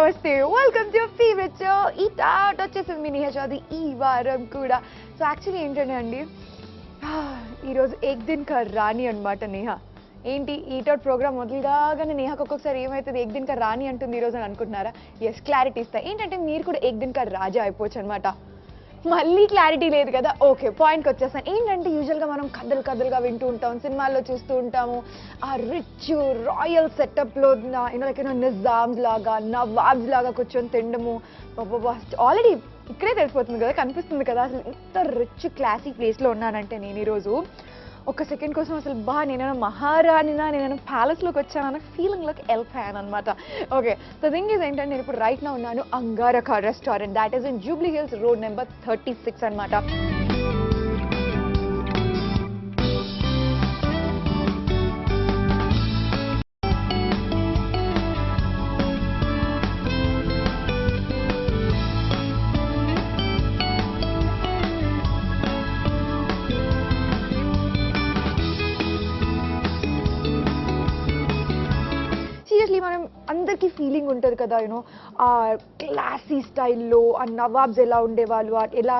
నమస్తే welcome to your favourite show eat out వచ్చేసింది మీ నేహ చౌదరి ఈ వారం కూడా. సో యాక్చువల్లీ ఏంటంటే అండి ఈరోజు ఎగ్ దిన్ కా రాణి అనమాట నేహ. ఏంటి ఈట్ అవుట్ ప్రోగ్రామ్ మొదలుగానే నేహకు ఒక్కొక్కసారి ఏమవుతుంది ఎగ్ దిన్ కా రాణి అంటుంది ఈరోజు అని అనుకుంటున్నారా? ఎస్, క్లారిటీ ఇస్తా. ఏంటంటే మీరు కూడా ఎగ్ దిన్ కా రాజా అయిపోవచ్చు అనమాట. మళ్ళీ క్లారిటీ లేదు కదా, ఓకే పాయింట్కి వచ్చేస్తాను. ఏంటంటే యూజువల్గా మనం కథలుగా వింటూ ఉంటాం, సినిమాల్లో చూస్తూ ఉంటాము. ఆ రిచ్ రాయల్ సెటప్లో నిజామ్స్ లాగా నవాబ్స్ లాగా కూర్చొని తినడము. ఆల్రెడీ ఇక్కడే తెలిసిపోతుంది కదా, కనిపిస్తుంది కదా అసలు ఇంత రిచ్ క్లాసీ ప్లేస్లో ఉన్నానంటే నేను ఈరోజు ఒక సెకండ్ కోసం అసలు నేనైనా మహారాణినా నేనైనా ప్యాలెస్లోకి వచ్చానన్న ఫీలింగ్లోకి వెళ్ళిపోయాను అనమాట. ఓకే, సో థింగ్ ఈజ్ ఏంటంటే నేను ఇప్పుడు రైట్ నా ఉన్నాను అంగారక restaurant, that is in Jubilee Hills road number 36 అనమాట. మనం అందరికీ ఫీలింగ్ ఉంటుంది కదా, యూనో ఆ క్లాసీ స్టైల్లో ఆ నవాబ్స్ ఎలా ఉండేవాళ్ళు, ఎలా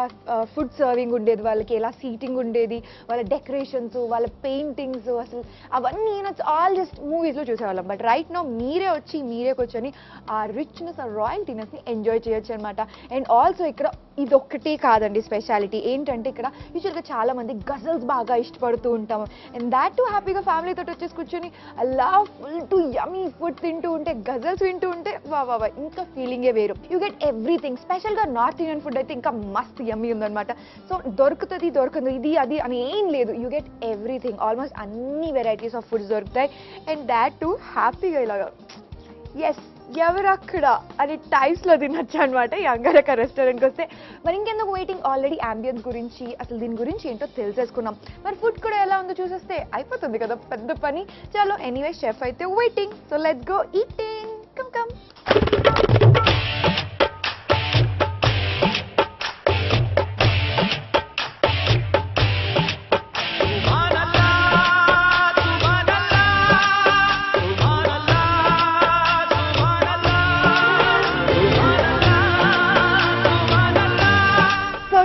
ఫుడ్ సర్వింగ్ ఉండేది వాళ్ళకి, ఎలా సీటింగ్ ఉండేది, వాళ్ళ డెకరేషన్స్, వాళ్ళ పెయింటింగ్స్, అసలు అవన్నీ ఆల్ జస్ట్ మూవీస్లో చూసేవాళ్ళం. బట్ రైట్ నో మీరే కూర్చొని ఆ రిచ్నెస్ ఆ రాయల్టీనెస్ని ఎంజాయ్ చేయొచ్చు అనమాట. అండ్ ఆల్సో ఇక్కడ ఇది ఒక్కటే కాదండి స్పెషాలిటీ. ఏంటంటే ఇక్కడ యూజువల్గా చాలా మంది గజల్స్ బాగా ఇష్టపడుతూ ఉంటాము. అండ్ దాట్ టు హ్యాపీగా ఫ్యామిలీ తోటి వచ్చేసి కూర్చొని అలా ఫుల్ టు యమీ ఫుడ్ తింటూ ఉంటే, గజల్స్ వింటూ ఉంటే వా ఇంకా ఫీలింగే వేరు. You get everything. స్పెషల్గా నార్త్ ఇండియన్ ఫుడ్ అయితే ఇంకా మస్త్ యమ్మీ ఉందన్నమాట. సో దొరకదు ఇది అది అని ఏం లేదు, యూ గెట్ ఎవ్రీథింగ్. ఆల్మోస్ట్ అన్ని వెరైటీస్ ఆఫ్ ఫుడ్స్ దొరుకుతాయి. అండ్ దాట్ టు హ్యాపీగా ఇలాగా ఎస్ ఎవరక్కడ అని టైప్స్లో తినచ్చు అనమాట ఈ అంగారక రెస్టారెంట్కి వస్తే. మరి ఇంకెందుకు వెయిటింగ్, ఆల్రెడీ అంబియన్స్ గురించి అసలు దీని గురించి ఏంటో తెలిసేసుకున్నాం. మరి ఫుడ్ కూడా ఎలా ఉందో చూసేస్తే అయిపోతుంది కదా పెద్ద పని. చలో ఎనీవే షెఫ్ అయితే waiting, so let's go eating. Come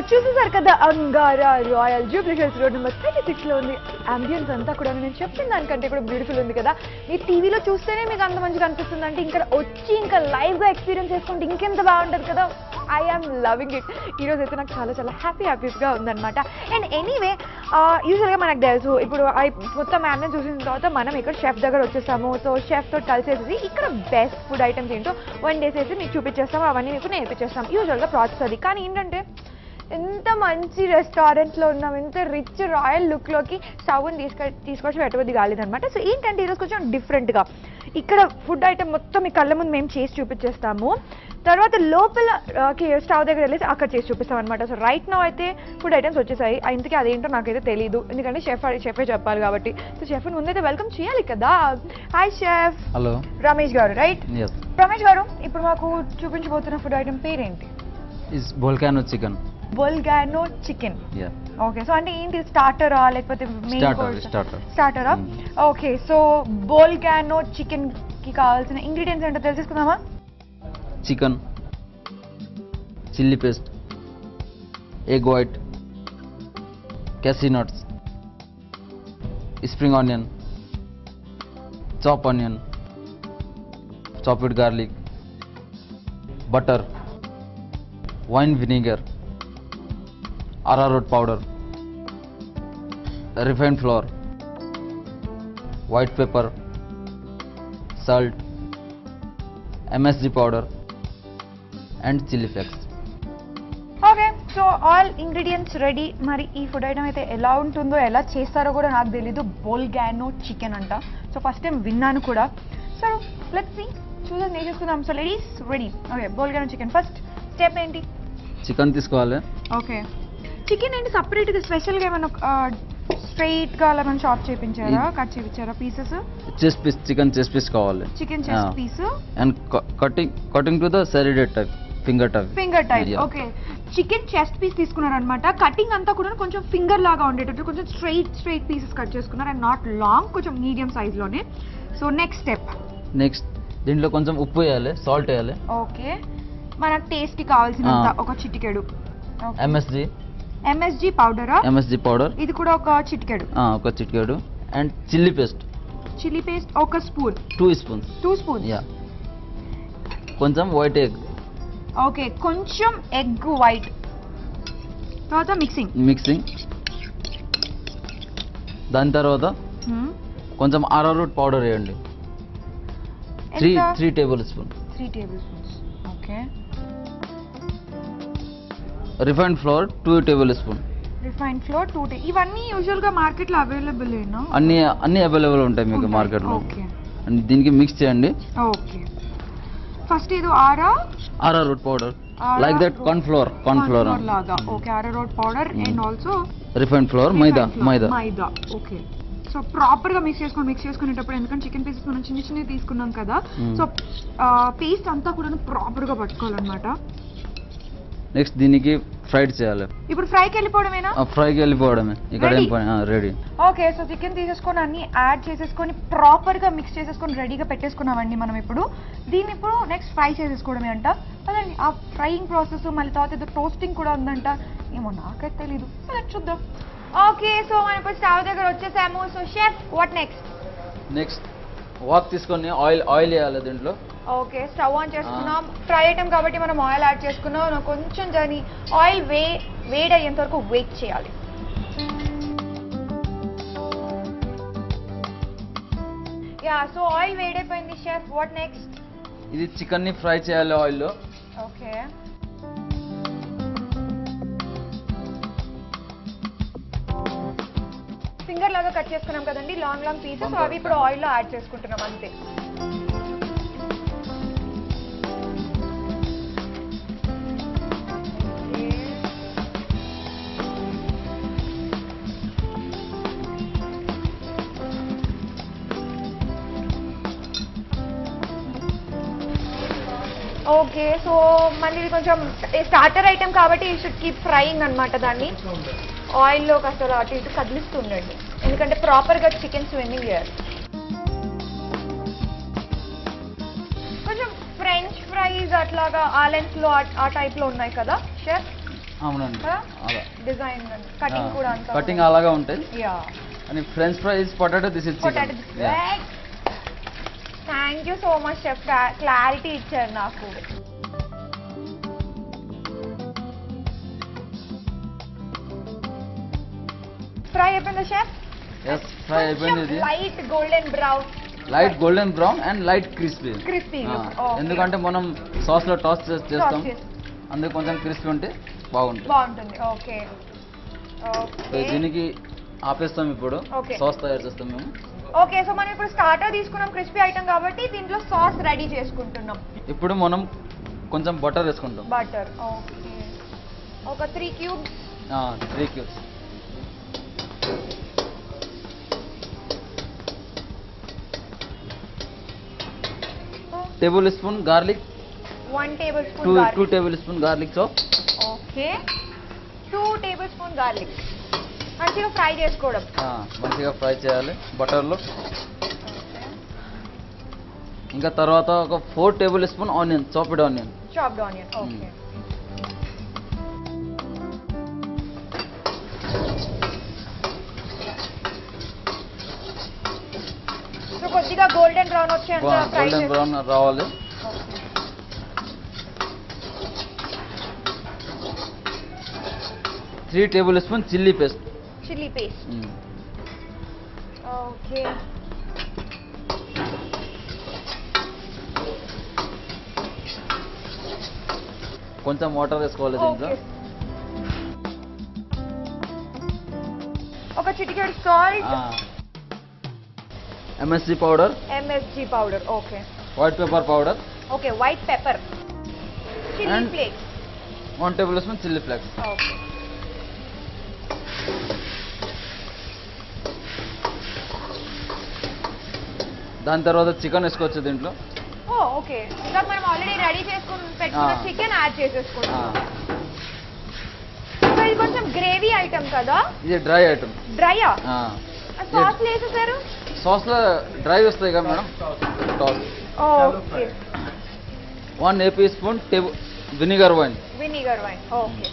చూసేసారు కదా Angara Royal Jubilee Hills road number 36లో ఉంది. అంబియన్స్ అంతా కూడా నేను చెప్పిన దానికంటే కూడా బ్యూటిఫుల్ ఉంది కదా. మీరు టీవీలో చూస్తేనే మీకు అంత మంచిగా అనిపిస్తుంది అంటే ఇక్కడ వచ్చి ఇంకా లైవ్గా ఎక్స్పీరియన్స్ చేసుకుంటే ఇంకెంత బాగుంటుంది కదా. I am loving it. ఈరోజు అయితే నాకు చాలా హ్యాపీగా ఉందన్నమాట. అండ్ ఎనీవే యూజువల్గా మనకు తెలుసు ఇప్పుడు మొత్తం మ్యామ్ని చూసిన తర్వాత మనం ఇక్కడ షెఫ్ దగ్గర వచ్చేసాము. సో షెఫ్తో కలిసేసి ఇక్కడ బెస్ట్ ఫుడ్ ఐటమ్స్ ఏంటో వండేసేసి మీకు చూపించేస్తాము, అవన్నీ మీకు నేర్పించేస్తాం. యూజువల్గా ప్రాసెస్ అది. కానీ ఏంటంటే ఎంత మంచి రెస్టారెంట్లో ఉన్నాం, ఎంత రిచ్ రాయల్ లుక్లోకి స్టవ్ని తీసుకొచ్చి పెట్టబుద్ధి కాలేదనమాట. సో ఏంటంటే ఈరోజు కొంచెం డిఫరెంట్గా ఇక్కడ ఫుడ్ ఐటమ్ మొత్తం మీ కళ్ళ ముందు మేము చేసి చూపించేస్తాము. తర్వాత లోపల స్టవ్ దగ్గర వెళ్ళేసి అక్కడ చేసి చూపిస్తాం అనమాట. సో రైట్ నౌ అయితే ఫుడ్ ఐటమ్స్ వచ్చేసాయి. ఇంతకీ అదేంటో నాకైతే తెలియదు, ఎందుకంటే షెఫే చెప్పాలి కాబట్టి. సో షెఫ్ని ముందైతే వెల్కమ్ చేయాలి కదా. Hi chef. హలో రమేష్ గారు, రైట్? రమేష్ గారు, ఇప్పుడు మాకు చూపించబోతున్న ఫుడ్ ఐటమ్ పేరేంటి? Volcano chicken. Volcano chicken. Okay, so అంటే ఏంటి, స్టార్టరా లేకపోతే స్టార్టరా? ఓకే, సో వోల్గానో చికెన్ కి కావాల్సిన ఇంగ్రీడియంట్స్ ఏంటో తెలుసుకుందామా? Chicken, chilli paste, egg white, cashew nuts, spring onion, chop onion, chopped garlic, butter, wine vinegar, arrowroot powder, refined flour, white pepper, salt, MSG powder and chili flakes. Okay, so all ingredients ready. మరి ఈ food item అయితే ఎలా ఉంటుందో ఎలా చేస్తారో కూడా నాకు తెలీదు. వోల్గానో చికెన్ అంట. సో ఫస్ట్ టైం విన్నాను కూడా. సో లెట్స్ సీ, చూద్దాం నేర్చుకుందాం. So ladies ready. Okay, volcano chicken first step ఏంటి? చికెన్ తీసుకోవాలి. ఓకే, చికెన్ ఏంటి సపరేట్గా స్పెషల్గా ఏమైనా స్ట్రైట్గా అలా మనం చాప్ చేయించారా, కట్ చేయించారా pieces? Chest piece, chicken chest piece కావాలి. Chicken chest piece and cutting to the shredded type, finger type. Okay, chicken chest piece తీసుకున్నారనమాట. కటింగ్ అంతా కూడా కొంచెం ఫింగర్ లాగా ఉండేటట్టు కొంచెం స్ట్రైట్ పీసెస్ కట్ చేసుకున్నారు. అండ్ నాట్ లాంగ్, కొంచెం మీడియం సైజ్లోనే. సో నెక్స్ట్ స్టెప్, నెక్స్ట్ దీంట్లో కొంచెం ఉప్పు వేయాలి, సాల్ట్ వేయాలి. ఓకే, మనకు టేస్ట్ కి కావాల్సినంత ఒక చిటికెడు ఎంఎస్జి పౌడర్. ఇది కూడా ఒక చిటికెడు. అండ్ చిల్లీ పేస్ట్ ఒక స్పూన్. 2 స్పూన్స్. యా. కొంచెం వైట్ ఎగ్. ఓకే, కొంచెం ఎగ్ వైట్. తర్వాత మిక్సింగ్. దాని తర్వాత కొంచెం అరారూట్ పౌడర్ వేయండి. 3 table spoons. Okay. Refined floor 2 table spoon. ఇవన్నీ యూజువల్ గా మార్కెట్ లో అవైలబుల్ ఏనా? అన్ని అవైలబుల్ ఉంటాయి మీకు మార్కెట్ లో. అండ్ దీనికి మిక్స్ చేయండి. ఓకే, ఫస్ట్ ఇది arrowroot powder, like that corn flour లాగా. Okay, arrowroot powder and also refined flour, maida. Okay, so proper గా మిక్స్ చేసుకునేటప్పుడు, ఎందుకంటే చికెన్ పీసెస్ మనం చిన్నవి తీసుకున్నాం కదా, సో పేస్ట్ అంతా కూడా ప్రాపర్ గా పట్టుకోవాలన్నమాట. నెక్స్ట్ దీనికి ఫ్రైడ్ చేయాలి. ఇప్పుడు ఫ్రైకి వెళ్ళిపోవడమే. ఇక్కడ రెడీ. ఓకే, సో చికెన్ తీసేసుకొని అన్ని యాడ్ చేసేసుకొని ప్రాపర్ గా మిక్స్ చేసేసుకొని రెడీగా పెట్టేసుకున్నామండి మనం. ఇప్పుడు దీన్ని నెక్స్ట్ ఫ్రై చేసేసుకోవడమే అంట. అదండి ఆ ఫ్రైయింగ్ ప్రాసెస్. మళ్ళీ తర్వాత ఏదో టోస్టింగ్ కూడా ఉందంట, ఏమో నాకైతే తెలీదు, చూద్దాం. ఓకే, సో మనం ఇప్పుడు స్టవ్ దగ్గర వచ్చేసాము. So chef, what next walk తీసుకొని ఆయిల్ వేయాలి దీంట్లో. ఓకే, స్టవ్ ఆన్ చేసుకున్నాం. ఫ్రై ఐటమ్ కాబట్టి మనం ఆయిల్ యాడ్ చేసుకున్నాం. కొంచెం దాని ఆయిల్ వేడయ్యేంత వరకు వెయిట్ చేయాలి. యా, సో ఆయిల్ వేడైపోయింది షెఫ్, వాట్ నెక్స్ట్? ఇది చికెన్ ని ఫ్రై చేయాలి ఆయిల్లో. ఓకే, ఫింగర్ లాగా కట్ చేసుకున్నాం కదండి, లాంగ్ పీసెస్. సో అవి ఇప్పుడు ఆయిల్లో యాడ్ చేసుకుంటున్నాం అంతే. ఓకే, సో మళ్ళీ ఇది కొంచెం స్టార్టర్ ఐటమ్ కాబట్టి యూ షుడ్ కీప్ ఫ్రైయింగ్ అనమాట. దాన్ని ఆయిల్లో కాస్త అటు ఇటు కదిలిస్తూ ఉండండి, ఎందుకంటే ప్రాపర్గా చికెన్ స్విమ్మింగ్ చేయాలి. కొంచెం ఫ్రెంచ్ ఫ్రైస్ అట్లాగా ఆ లెన్స్ లో ఆ టైప్ లో ఉన్నాయి కదా షెఫ్? అవునండి, డిజైన్ కటింగ్ కూడా అంతా కటింగ్ అలాగా ఉంటాయి. యా, అని French fries potato, this is chicken. Thank you so much chef, clarity ఇచ్చారు నాకు. ఫ్రై అయిపోయిందా షెఫ్? yes, ఫ్రై అయిపోయింది. ఇది light golden brown and light crispy. ఎందుకంటే మనం సాస్ లో టాస్ చేస్తాం, అందుకే కొంచెం క్రిస్పీ ఉంటే బాగుంటుంది. ఓకే, దీనికి ఆపేస్తాం. ఇప్పుడు సాస్ తయారు చేస్తాం మేము. ఓకే, సో మనం ఇప్పుడు స్టార్టర్ తీసుకున్నాం, క్రిస్పీ ఐటమ్ కాబట్టి దీంట్లో సాస్ రెడీ చేసుకుంటున్నాం. ఇప్పుడు మనం కొంచెం బటర్ వేసుకుంటాం. బటర్, ఓకే, ఒక 3 cubes. 3 cubes. Table spoon garlic. 1 table spoon garlic. 2 table spoon garlic chop. Okay, 2 table spoon garlic. మంచిగా ఫ్రై చేసుకోవడం. మంచిగా ఫ్రై చేయాలి బటర్లో. ఇంకా తర్వాత ఒక 4 table spoon onion, chopped onion. Okay. So కొద్దిగా గోల్డెన్ బ్రౌన్ వచ్చేంత ఫ్రై చేయాలి. గోల్డెన్ బ్రౌన్ రావాలి. 3 table spoon chilli paste. Okay, కొంచెం వాటర్ వేసుకోవాలి దీంట్లో. ఒక చిటికెడు salt. MSG powder. Okay. White pepper powder. Okay, white pepper. Chilli flakes. 1 table spoon chilli flakes. Okay. దాని తర్వాత చికెన్ వేసుకోవచ్చు దీంట్లో. ఓకే, ఇంకా మనం ఆల్రెడీ రెడీ చేసుకుని పెట్టుకున్న చికెన్ యాడ్ చేసేసుకుంటాం. ఇది కొంచెం గ్రేవీ ఐటమ్ కదా? ఇది డ్రై ఐటమ్. డ్రైయా? సాస్ వేసేసారు? సాస్ లో డ్రై వస్తాయి కదా madam. Okay 1 AP spoon vinegar wine. Vinegar wine. Okay.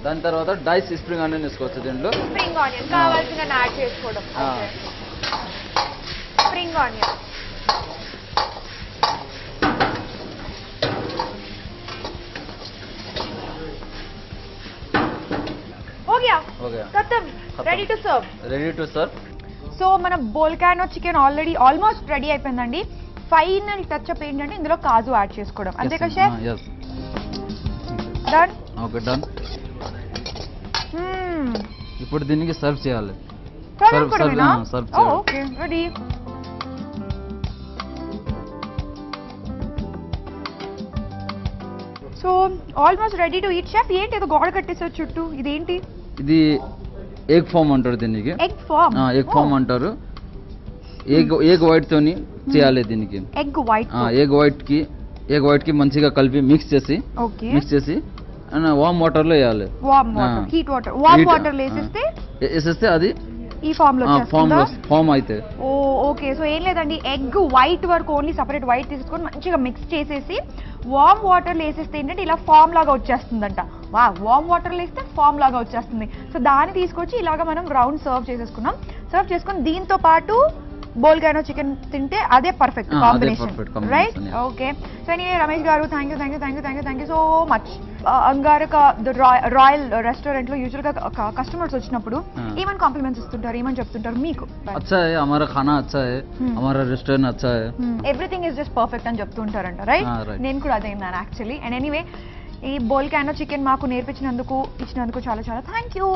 దాని తర్వాత డైస్ స్ప్రింగ్ ఆనియన్ వేసుకోవచ్చు దీంట్లో. స్ప్రింగ్ ఆనియన్ కావాల్సిన యాడ్ చేసుకోవడం. ఓకే. Spring onion. हो गया. खत्म. Ready to serve. సో మన బోల్కానో చికెన్ ఆల్మోస్ట్ రెడీ అయిపోయిందండి. ఫైనల్ టచ్ అప్ ఏంటంటే ఇందులో కాజు యాడ్ చేసుకోవడం. అంతే కదా షెఫ్? డన్. Okay done. ఇప్పుడు దీనికి సర్వ్ చేయాలి. సర్వ్ చేయాలి. Okay ready. So almost ready to eat chef. ఏంటి ఏదో గోడ కట్టేసారు చుట్టూ, ఇదేంటి? ఇది ఎగ్ ఫామ్ అంటారు దీనికి. ఎగ్ ఫామ్ అంటారు. ఎగ్ వైట్ తోని చేయాలి దీనికి. Egg white. ఎగ్ వైట్ కి మంచిగా కలిపి మిక్స్ చేసి వామ్ వాటర్ లో వేయాలి. హీట్ వాటర్ వేసేస్తే అది ఈ ఫామ్ లో ఫామ్ అయితే. ఓకే. సో ఏం లేదండి, ఎగ్ వైట్ వరకు ఓన్లీ సపరేట్ వైట్ తీసుకొని మంచిగా మిక్స్ చేసేసి వామ్ వాటర్ వేసేస్తే ఏంటంటే ఇలా ఫామ్ లాగా వచ్చేస్తుందంట. వామ్ వాటర్ వేస్తే ఫామ్ లాగా వచ్చేస్తుంది. సో దాన్ని తీసుకొచ్చి ఇలాగా మనం రౌండ్ సర్వ్ చేసుకుని దీంతో పాటు బోల్కానో చికెన్ తింటే అదే perfect combination, right? Okay. So anyway Ramesh గారు థ్యాంక్ యూ సో మచ్. అంగారక రాయల్ రెస్టారెంట్ లో యూజువల్ గా కస్టమర్స్ వచ్చినప్పుడు ఏమని కాంప్లిమెంట్స్ ఇస్తుంటారు, ఏమని చెప్తుంటారు మీకు? అచ్చా హై హమారా ఖానా, అచ్చా హై హమారా రెస్టారెంట్, అచ్చా high, everything is just perfect అని చెప్తుంటారంట, రైట్? నేను కూడా అదే విన్నాను యాక్చువల్లీ. అండ్ ఎనీవే ఈ బోల్కానో చికెన్ మాకు ఇచ్చినందుకు చాలా చాలా థ్యాంక్ యూ.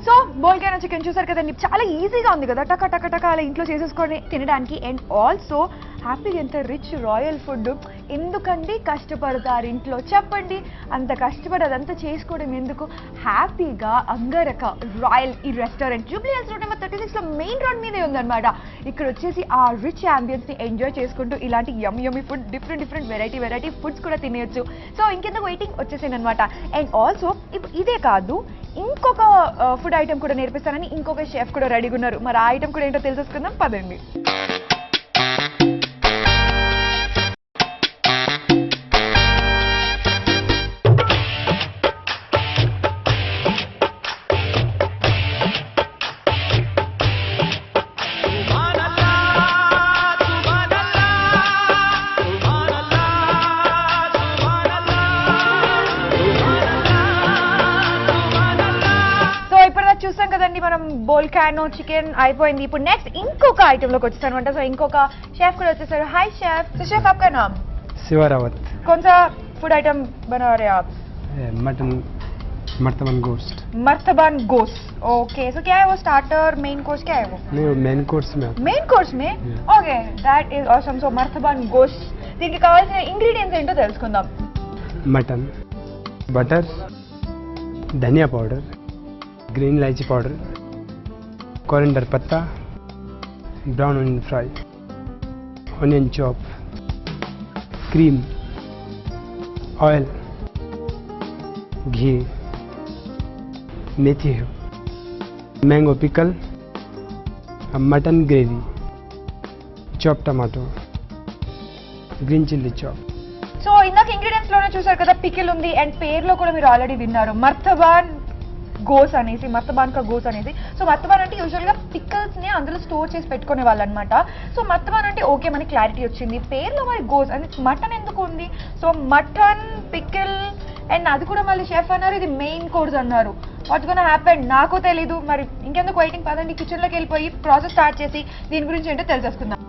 సో బోల్కానో చికెన్ చూసారు కదండి, చాలా ఈజీగా ఉంది కదా, టక టక టక అలా ఇంట్లో చేసేసుకొని తినడానికి. అండ్ ఆల్సో హ్యాపీగా ఎంత రిచ్ రాయల్ ఫుడ్. ఎందుకండి కష్టపడతారు ఇంట్లో చెప్పండి? అంత కష్టపడి అదంతా చేసుకోవడం ఎందుకు? హ్యాపీగా అంగారక రాయల్ ఈ restaurant Jubilee Hills road number 36 లో మెయిన్ రోడ్ మీదే ఉందన్నమాట. ఇక్కడ వచ్చేసి ఆ రిచ్ అంబియన్స్ ని ఎంజాయ్ చేసుకుంటూ ఇలాంటి యమ్మీ ఫుడ్, డిఫరెంట్ వెరైటీ ఫుడ్స్ కూడా తినేయచ్చు. సో ఇంకెందుకు వెయిటింగ్, వచ్చేసింది అనమాట. అండ్ ఆల్సో ఇప్పుడు ఇదే కాదు, ఇంకొక ఫుడ్ ఐటమ్ కూడా నేర్పిస్తానని ఇంకొక షెఫ్ కూడా రెడీగా ఉన్నారు. మరి ఆ ఐటమ్ కూడా ఏంటో తెలుసుకుందాం పదండి. చూసాం కదండి మనం బోల్కానో చికెన్ అయిపోయింది. ఇప్పుడు నెక్స్ట్ ఇంకొక ఐటమ్ లోకి వచ్చేసాను అనమాట. సో ఇంకొక షెఫ్ కూడా వచ్చేసారు. Hi chef. तो शेफ आपका नाम? शिवा रावत. कौन सा फूड आइटम बना रहे हैं आप? मटन मर्तबान गोश्त. मर्तबान गोश्त. ओके. सो क्या है वो, स्टार्टर, मेन कोर्स, क्या है वो? नहीं, मेन कोर्स में. मेन कोर्स में? Okay, that is awesome. So Martaban gosht, దీనికి కావాల్సిన ఇంగ్రీడియంట్స్ ఏంటో తెలుసుకుందాం. मटन, बटर, धनिया पाउडर, ग्रीन इलायची पाउडर, कोरिएंडर पत्ता, brown onion fry, onion chop, cream, oil, ghee, मेथी, mango pickle, mutton gravy, chop tomato, green chilli chop. So ఇందాక ఇంగ్రీడియంట్స్ లోనే చూసారు కదా, పికిల్ ఉంది. అండ్ పేరులో కూడా మీరు ఆల్రెడీ విన్నారు, మర్తబాన్ గోస్ అనేసి, మర్తబాన్ కా గోస్ అనేసి. సో మర్తబాన్ అంటే యూజువల్ గా పికల్స్ ని అందులో స్టోర్ చేసి పెట్టుకునే వాళ్ళు అనమాట. సో మర్తబాన్ అంటే ఓకే, మనకి క్లారిటీ వచ్చింది. పేరులో మరి గోస్ అంటే మటన్ ఎందుకు ఉంది? సో మటన్ పికిల్, అండ్ అది కూడా మళ్ళీ షెఫ్ అన్నారు ఇది మెయిన్ కోర్స్ అన్నారు. వాట్స్ గోనా హ్యాపెన్ నాకు తెలీదు. మరి ఇంకెందుకు వెయిటింగ్, పదండి కిచెన్ లోకి వెళ్ళిపోయి ప్రాసెస్ స్టార్ట్ చేసి దీని గురించి ఏంటో తెలిసేసుకుందాం.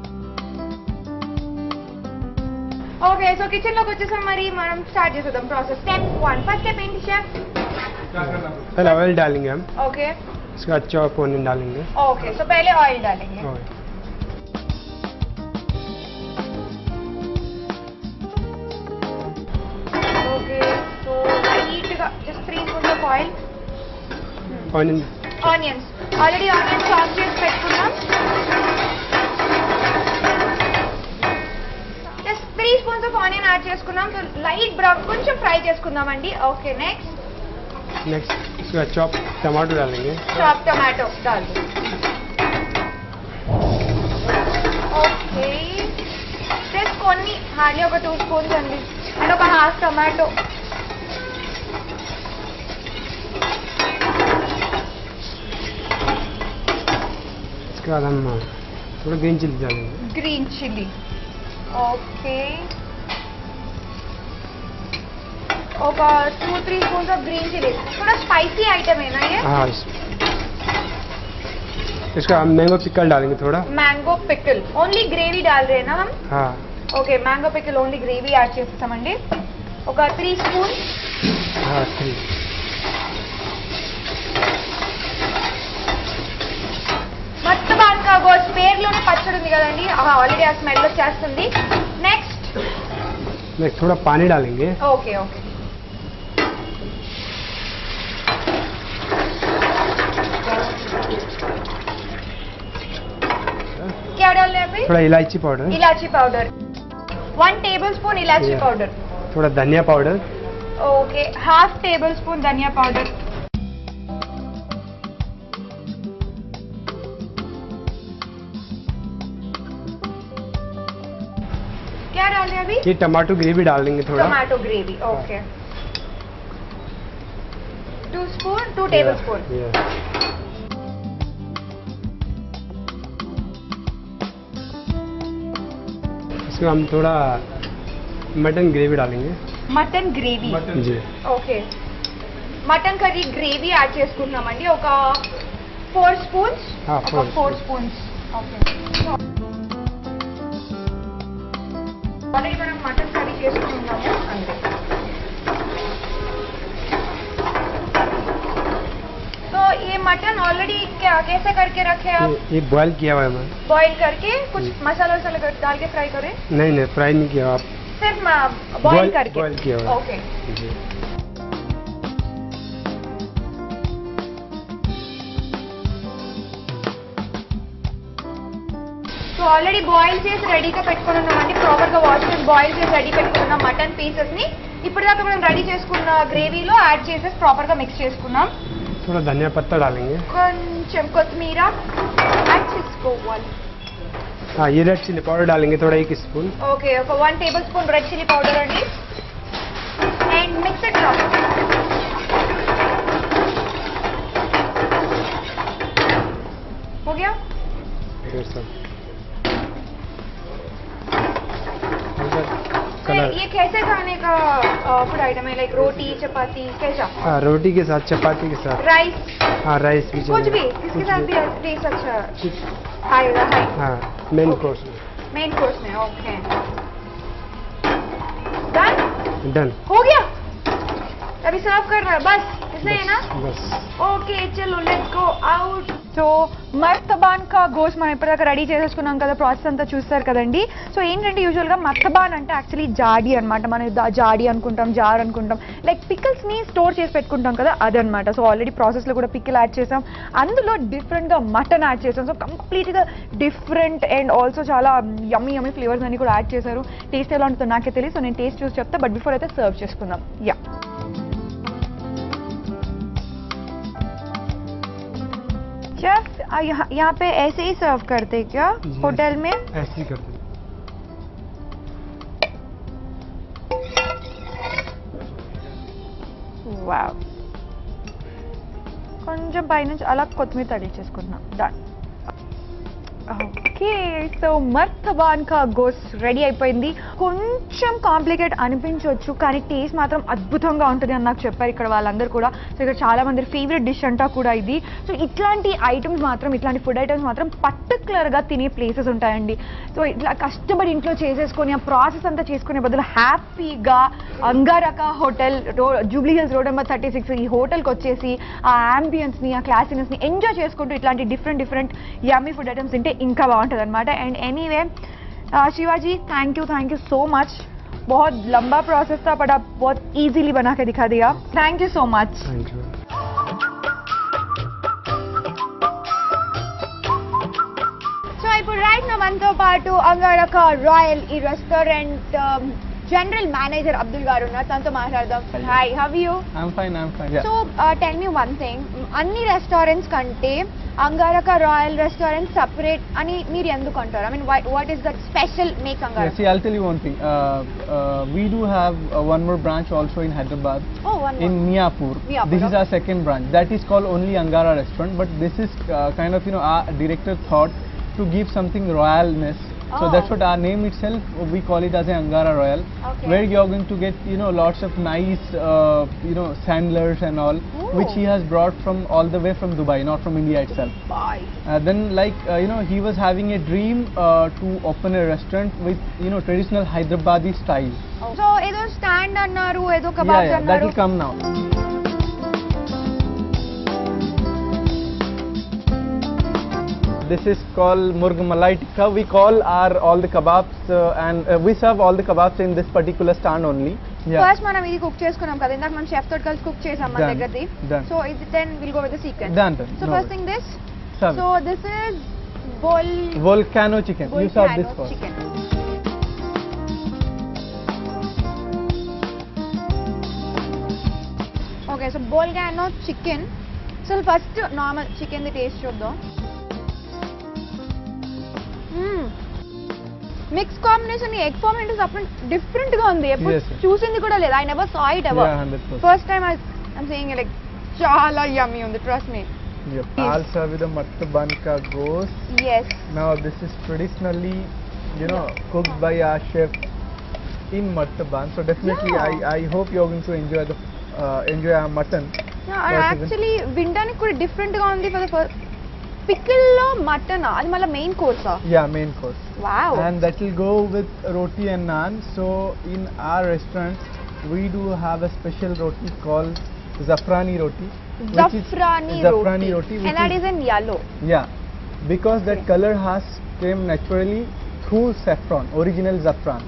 ఓకే, సో కిచెన్ లోకి వచ్చేసాం. మరి మనం స్టార్ట్ చేసేద్దాం ప్రాసెస్. స్టెప్ 1. ఫస్ట్ స్టెప్ ఏంటి షెఫ్? पहले ऑयल डालेंगे हम. ओके. उसके बाद चॉप ऑनियन डालेंगे. ओके, तो पहले ऑयल डालेंगे. ओके, तो लाइट का just 3 spoon of oil. Onions already onion chop చేసి పెట్టుకున్నాం. Just 3 spoons of onion add చేసుకున్నాం. సో లైట్ బ్రౌన్ కొంచెం ఫ్రై చేసుకుందామండి. ఓకే, నెక్స్ట్ उसके बाद चॉप टमाटो डालेंगे. चॉप टमाटो डाल दो. ओके, హార్డ్లీ ఒక 2 స్పూన్స్ అండి అండ్ ఒక హాఫ్ టొమాటో. इसके बाद हम थोड़ा ग्रीन चिली डालेंगे. Green chilli okay. ఒక 2-3 स्पून ऑफ ग्रीन चिली. थोड़ा स्पाइसी आइटम है ना ये? हाँ. इसका हम मैंगो पिकल डालेंगे थोड़ा. मैंगो पिकल ఓన్లీ గ్రేవీ डाल रहे हैं ना हम? हाँ. Okay mango pickle only gravy add చేస్తామండి. ఒక 3 స్పూన్. हाँ 3. మత్తబాన్ కా గోష్ పేరులోనే పచ్చడి ఉంది కదండి, ఆల్రెడీ ఆ స్మెల్ వచ్చేస్తుంది. నెక్స్ట్ थोड़ा पानी डालेंगे. Okay okay. क्या डाल रहे हैं अभी? थोड़ा इलायची पाउडर. इलायची पाउडर 1 टेबलस्पून इलायची Yeah. पाउडर. थोड़ा धनिया पाउडर. ओके हाफ टेबलस्पून धनिया पाउडर. क्या डाल रहे हैं अभी? ये टमाटो ग्रेवी डाल देंगे थोड़ा. Tomato gravy okay. 2 spoon 2 tablespoon. Yeah. इसमें हम थोड़ा मटन ग्रेवी डालेंगे. మటన్ గ్రేవీ जी. Okay. Mutton curry gravy add చేసుకుంటున్నామండి. ఒక 4 స్పూన్స్. हाँ 4 స్పూన్స్ ఓకే. ఆల్రెడీ మనం మటన్ కర్రీ చేసుకుంటున్నాము అంతే. तो ये मटन ऑलरेडी क्या कैसे करके रखे आप? ये बॉयल किया हुआ है मैम. बॉईल करके कुछ जी. मसाला वसाला डाल के फ्राई करें? नहीं नहीं फ्राई नहीं किया आप. सिर्फ बॉईल करके. बॉयल किया हुआ है. ओके. जी. సో ఆల్రెడీ బాయిల్ చేసి రెడీగా పెట్టుకుని ఉన్నామండి. ప్రాపర్గా వాష్ చేసి బాయిల్ చేసి రెడీ పెట్టుకున్న మటన్ పీసెస్ని ఇప్పటిదాకా మనం రెడీ చేసుకున్న గ్రేవీలో యాడ్ చేసేసి ప్రాపర్గా మిక్స్ చేసుకున్నాం. थोड़ा धनिया पत्ता डालेंगे. కొంచెం కొత్తిమీర యాడ్ చేసుకోవాలి. हाँ ये रेड चिली पाउडर डालेंगे थोड़ा 1 स्पून. ఓకే ఒక 1 table spoon red chilli powder అండి. And mix it up. हो गया? कलर. ये कैसे खाने का फूड आइटम है? लाइक रोटी चपाती कैसा? हाँ रोटी के साथ चपाती के साथ. राइस हाँ राइस भी कुछ चलेगा. भी इसके साथ भी टेस्ट अच्छा कुछ. आएगा. हाई हाँ मेन Okay. कोर्स में. मेन कोर्स में. Okay done done. हो गया. अभी सर्व कर रहा है बस इतना ही ना? बस. ఓకే చలో లెట్స్ గో అవుట్. సో మర్తబాన్ కా గోష్ మనం ఇప్పటిదాకా రెడీ చేసేసుకున్నాం కదా. ప్రాసెస్ అంతా చూస్తారు కదండి. సో ఏంటంటే యూజువల్గా మర్తబాన్ అంటే యాక్చువల్లీ జాడీ అనమాట. మనం జాడీ అనుకుంటాం, జార్ అనుకుంటాం, లైక్ పికిల్స్ని స్టోర్ చేసి పెట్టుకుంటాం కదా అదనమాట. సో ఆల్రెడీ ప్రాసెస్లో కూడా పికిల్ యాడ్ చేసాం, అందులో డిఫరెంట్గా మటన్ యాడ్ చేసాం. సో కంప్లీట్గా డిఫరెంట్ అండ్ ఆల్సో చాలా యమ్మీ యమ్మీ ఫ్లేవర్స్ అన్ని కూడా యాడ్ చేశారు. టేస్ట్ ఎలా ఉంటుందో నాకే తెలియదు. సో నేను టేస్ట్ చూసి చెప్తా. బట్ బిఫోర్ అయితే సర్వ్ చేసుకుందాం. యా शेफ यहाँ पे ऐसे ही सर्व करते क्या जी, होटल में? ऐसे ही करते हैं. వావ్. కొంచెం పైనుంచి అలా కొత్తిమీర తగిలించేసుకుంటున్నాం. డన్. ఓకే సో మర్తబాన్ కా గోష్ రెడీ అయిపోయింది. కొంచెం కాంప్లికేట్ అనిపించవచ్చు కానీ టేస్ట్ మాత్రం అద్భుతంగా ఉంటుంది అని నాకు చెప్పారు ఇక్కడ వాళ్ళందరూ కూడా. సో ఇక్కడ చాలా మంది ఫేవరెట్ డిష్ అంటా కూడా ఇది. సో ఇట్లాంటి ఐటమ్స్ మాత్రం, ఇట్లాంటి ఫుడ్ ఐటమ్స్ మాత్రం పర్టికులర్గా తినే ప్లేసెస్ ఉంటాయండి. సో ఇట్లా కష్టపడి ఇంట్లో చేసేసుకొని ఆ ప్రాసెస్ అంతా చేసుకునే బదులు హ్యాపీగా అంగారక hotel Jubilee Hills road number 36 ఈ హోటల్కి వచ్చేసి ఆ యాంబియన్స్ని, ఆ క్లాసినెస్ని ఎంజాయ్ చేసుకుంటూ ఇట్లాంటి డిఫరెంట్ యమ్మీ ఫుడ్ ఐటమ్స్ తింటే ఇంకా బాగుంటుంది అనమాట. And anyway Shivaji thank you so much. बहुत लंबा प्रोसेस था बट आप बहुत इजीली बना के दिखा दिया. Thank you so much. Thank you. So ఇప్పుడు రైట్ నా మనతో పాటు అంగారక రాయల్ ఈ రెస్టారెంట్ జనరల్ మేనేజర్ అబ్దుల్ గారు ఉన్నారు, తనతో మాట్లాడదాం. Hi, how are you? I'm fine. Yeah. So tell me one thing, అన్ని రెస్టారెంట్స్ కంటే అంగారక రాయల్ రెస్టారెంట్ సెపరేట్ అని మీరు ఎందుకు అంటారు? I mean what is that special make Yeah, Angaraka? see, I'll tell you one thing. We do have one more branch also in Hyderabad, Oh, one in more. Miapur. Miapur, This is okay. our second branch. That is called only Angara restaurant, but this is kind of, our director thought to give something royalness. So Oh. that's what our name itself, we call it as a Angara Royal, Okay. where you're going to get, lots of nice, sandlers and all, which he has brought from all the way from Dubai, not from India itself. Bye. Then he was having a dream to open a restaurant with traditional Hyderabadi style. So ఏదో stand అన్నారు, ఏదో Yeah, kebabs that అన్నారు. will come now. This is called Murg Malai Tikka. We call all the kebabs and we serve all the kebabs in this particular stand only. First మనం ఇది cook చేసుకున్నాం కదా, ఇందాక మనం chef తోటి కలిసి cook చేసాం మన Done. దగ్గరది. Done. సో ఇది then will go with the secret. Done. So No first worries. Thing this. Serve so this is బోల్ Volcano chicken. You serve this first. Chicken. Okay, so volcano chicken. So first normal chicken the taste చూద్దాం. Mix combination egg form అంటే different గా ఉంది, ఎప్పుడు Yes, yes. చూసింది కూడా లేదు. I never saw it ever. Yeah, 100%. First time I'm saying like చాలా యమ్మీ ఉంది, trust me. Yep. I'll serve with the matta ban ka ghost. Yes. Now this is traditionally, cooked by our chef in matta ban. So definitely, Yeah. I hope you're going to enjoy our mutton. Actually వినడానికి కూడా different గా ఉంది. For the first పికిల్లో mutton, అది మళ్ళీ main కోర్సా? Yeah, main course. Wow. And that will go with roti and naan. So in our restaurant, we do have a special roti called Zafrani roti. Zafrani roti. which And that is in yellow. Yeah, because that Okay. color has came naturally through saffron, original saffron.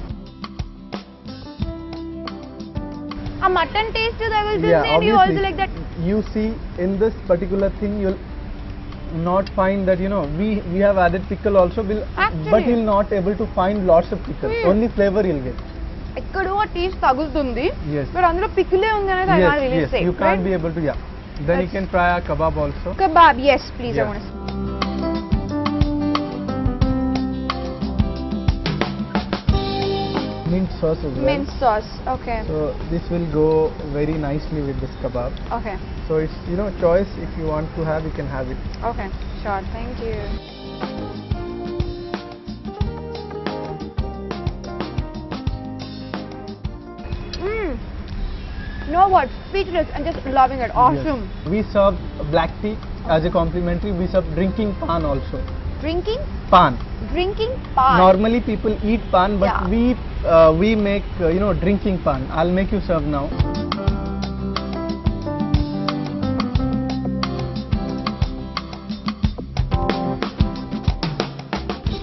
ఆ mutton taste తగులుతుంది. Yeah, and you also obviously. like that. You see, in this particular thing, you'll not find that we have added pickle also, Actually. but you'll not able to find lots of pickle. Only flavor you'll get. ఎక్కడో taste తగులుతుంది, Yes. But అందులో పికిలే ఉంది అనేది I can't really Yes, say. you can't be able to. Yeah. Then you can try our kebab also. Kebab, yes, please. I Yeah. want to. Mint sauce as well. Mint sauce. Okay. So this will go very nicely with this kebab. Okay. So it's choice. If you want to have, you can have it. Okay. Sure. Thank you. You know what? Speechless. I'm just loving it. Awesome. Yes. We serve black tea as a complimentary. We serve drinking pan also. Drinking? Pan. Drinking pan. Normally people eat pan, but Yeah. we make drinking pan. I'll make you serve now.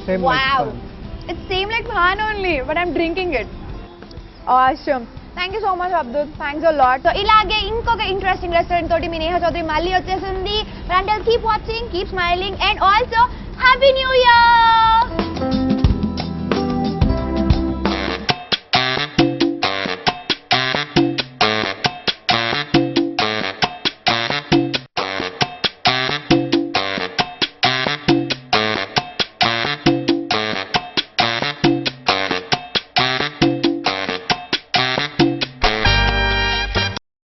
Same like Wow. pan. It's same like pan only, but I'm drinking it. Awesome. Thank you so much, Abdul. Thanks a lot. So, ఇలాగే ఇంకొక interesting restaurant తోటి మీ నేహ చౌదరి మళ్ళీ వచ్చేసింది. Until keep watching, keep smiling, and also Happy New Year!